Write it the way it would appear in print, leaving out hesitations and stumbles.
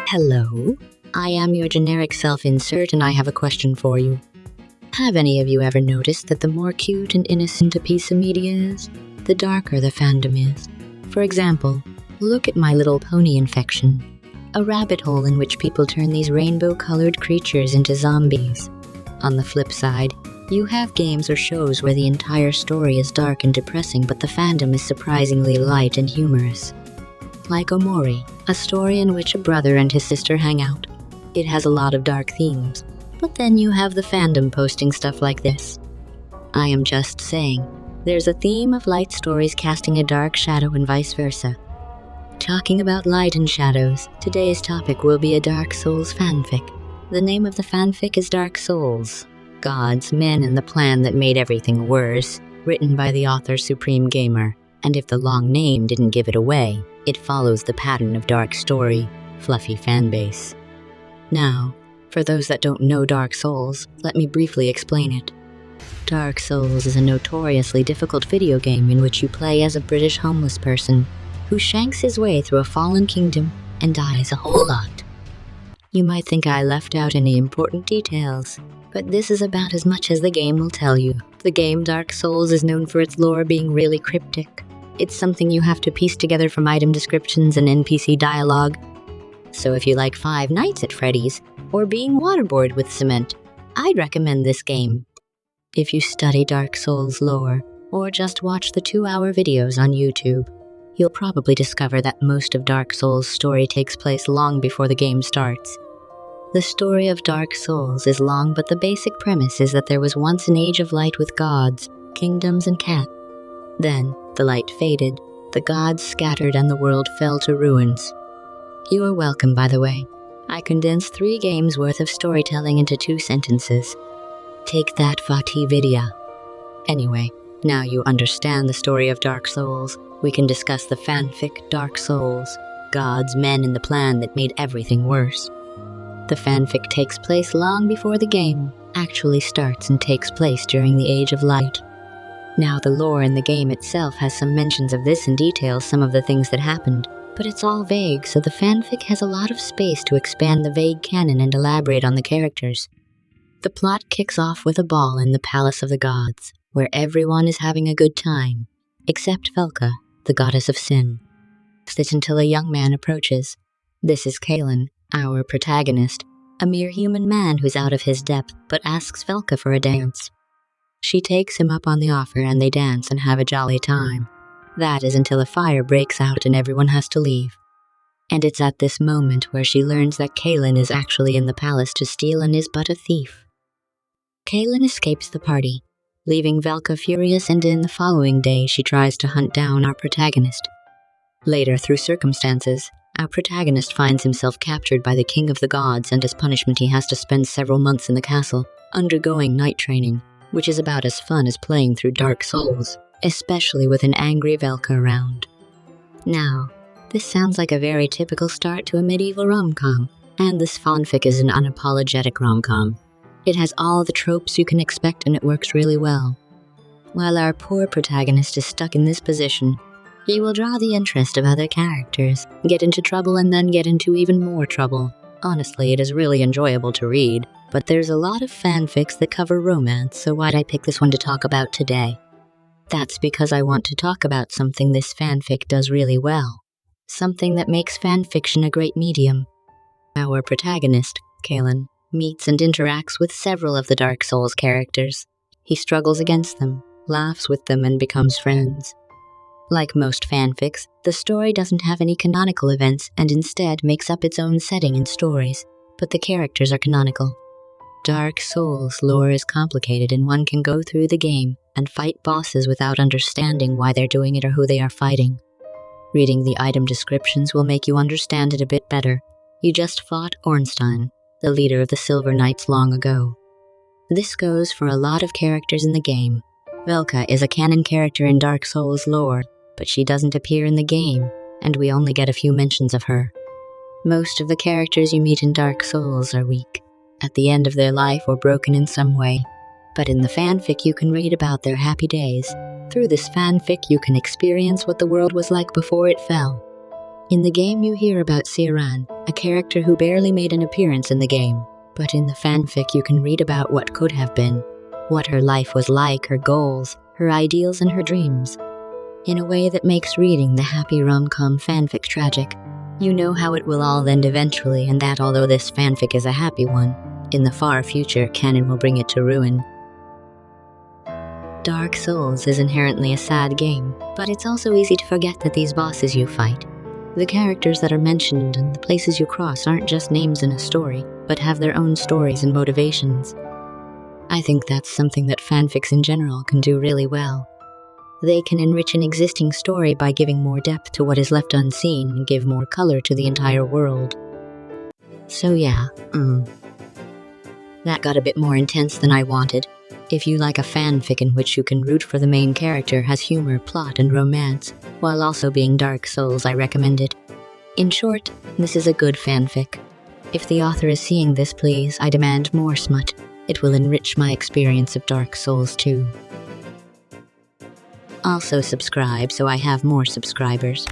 Hello, I am your generic self-insert and I have a question for you. Have any of you ever noticed that the more cute and innocent a piece of media is, the darker the fandom is? For example, look at My Little Pony Infection, a rabbit hole in which people turn these rainbow-colored creatures into zombies. On the flip side, you have games or shows where the entire story is dark and depressing but the fandom is surprisingly light and humorous. Like Omori, a story in which a brother and his sister hang out. It has a lot of dark themes, but then you have the fandom posting stuff like this. I am just saying, there's a theme of light stories casting a dark shadow and vice versa. Talking about light and shadows, today's topic will be a Dark Souls fanfic. The name of the fanfic is Dark Souls, Gods, Men, and the Plan That Made Everything Worse, written by the author Supreme Gamer, and if the long name didn't give it away, it follows the pattern of dark story, fluffy fanbase. Now, for those that don't know Dark Souls, let me briefly explain it. Dark Souls is a notoriously difficult video game in which you play as a British homeless person who shanks his way through a fallen kingdom and dies a whole lot. You might think I left out any important details, but this is about as much as the game will tell you. The game Dark Souls is known for its lore being really cryptic. It's something you have to piece together from item descriptions and NPC dialogue. So if you like Five Nights at Freddy's, or being waterboarded with cement, I'd recommend this game. If you study Dark Souls lore, or just watch the 2-hour videos on YouTube, you'll probably discover that most of Dark Souls' story takes place long before the game starts. The story of Dark Souls is long, but the basic premise is that there was once an age of light with gods, kingdoms, and cats. Then, the light faded, the gods scattered, and the world fell to ruins. You are welcome, by the way. I condensed 3 games worth of storytelling into 2 sentences. Take that, Fatih Vidya. Anyway, now you understand the story of Dark Souls, we can discuss the fanfic Dark Souls, Gods, Men, and the Plan That Made Everything Worse. The fanfic takes place long before the game actually starts and takes place during the Age of Light. Now, the lore in the game itself has some mentions of this and details some of the things that happened, but it's all vague, so the fanfic has a lot of space to expand the vague canon and elaborate on the characters. The plot kicks off with a ball in the Palace of the Gods, where everyone is having a good time, except Velka, the goddess of sin. Sit until a young man approaches. This is Caelid, our protagonist, a mere human man who's out of his depth, but asks Velka for a dance. She takes him up on the offer and they dance and have a jolly time. That is until a fire breaks out and everyone has to leave. And it's at this moment where she learns that Caelid is actually in the palace to steal and is but a thief. Caelid escapes the party, leaving Velka furious, and in the following day she tries to hunt down our protagonist. Later, through circumstances, our protagonist finds himself captured by the King of the Gods, and as punishment he has to spend several months in the castle, undergoing night training, which is about as fun as playing through Dark Souls, especially with an angry Velka around. Now, this sounds like a very typical start to a medieval rom-com, and this fanfic is an unapologetic rom-com. It has all the tropes you can expect and it works really well. While our poor protagonist is stuck in this position, he will draw the interest of other characters, get into trouble, and then get into even more trouble. Honestly, it is really enjoyable to read, but there's a lot of fanfics that cover romance, so why'd I pick this one to talk about today? That's because I want to talk about something this fanfic does really well. Something that makes fanfiction a great medium. Our protagonist, Caelid, meets and interacts with several of the Dark Souls characters. He struggles against them, laughs with them, and becomes friends. Like most fanfics, the story doesn't have any canonical events and instead makes up its own setting and stories, but the characters are canonical. Dark Souls lore is complicated and one can go through the game and fight bosses without understanding why they're doing it or who they are fighting. Reading the item descriptions will make you understand it a bit better. You just fought Ornstein, the leader of the Silver Knights, long ago. This goes for a lot of characters in the game. Velka is a canon character in Dark Souls lore, but she doesn't appear in the game, and we only get a few mentions of her. Most of the characters you meet in Dark Souls are weak, at the end of their life or broken in some way, but in the fanfic you can read about their happy days. Through this fanfic you can experience what the world was like before it fell. In the game you hear about Siran, a character who barely made an appearance in the game, but in the fanfic you can read about what could have been, what her life was like, her goals, her ideals and her dreams. In a way that makes reading the happy rom-com fanfic tragic. You know how it will all end eventually, and that although this fanfic is a happy one, in the far future canon will bring it to ruin. Dark Souls is inherently a sad game, but it's also easy to forget that these bosses you fight, the characters that are mentioned and the places you cross aren't just names in a story, but have their own stories and motivations. I think that's something that fanfics in general can do really well. They can enrich an existing story by giving more depth to what is left unseen and give more color to the entire world. So yeah, that got a bit more intense than I wanted. If you like a fanfic in which you can root for the main character, has humor, plot, and romance, while also being Dark Souls, I recommend it. In short, this is a good fanfic. If the author is seeing this, please, I demand more smut. It will enrich my experience of Dark Souls too. Also subscribe so I have more subscribers.